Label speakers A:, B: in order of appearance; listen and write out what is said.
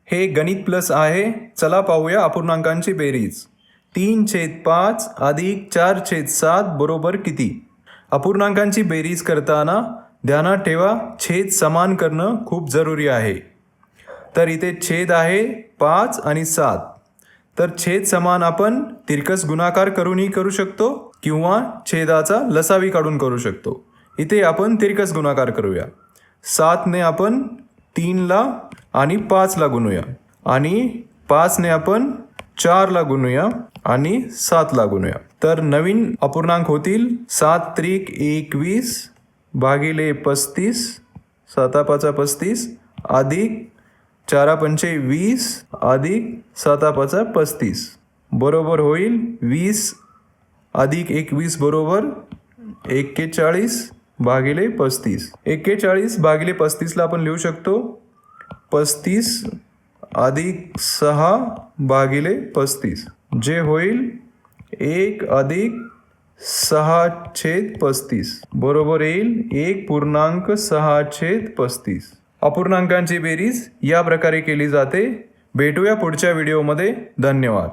A: हे गणित प्लस आहे. चला पाहूया अपूर्णांकांची बेरीज. 3/5 अधिक 4/7 बरोबर किती? अपूर्णांकांची बेरीज करताना ध्यानात ठेवा, छेद समान करणं खूप जरुरी आहे. तर इथे छेद आहे 5 आणि 7. तर छेद समान आपण तिरकस गुणाकार करूनही करू शकतो किंवा छेदाचा लसावी काढून करू शकतो. इथे आपण तिरकस गुणाकार करूया. 7ने आपण 3ला आणि 5ला गुणूया आणि 5ने आपण 4ला गुणूया आणि 7ला गुणूया. तर नवीन अपूर्णांक होतील 7×21 भागिले 35, 7×5 35 अधिक 4×5 अधिक 7×5 35 बरोबर होईल 20 अधिक 21 बरोबर 41 भागिले 35. 41 भागिले 35ला आपण लिहू शकतो 35 अधिक 6 भागिले 35 जे होईल 1 अधिक 6/35 बरोबर येईल 1.6/35. अपूर्णांकांची बेरीज या प्रकारे केली जाते. भेटूया पुढच्या व्हिडिओमध्ये. धन्यवाद.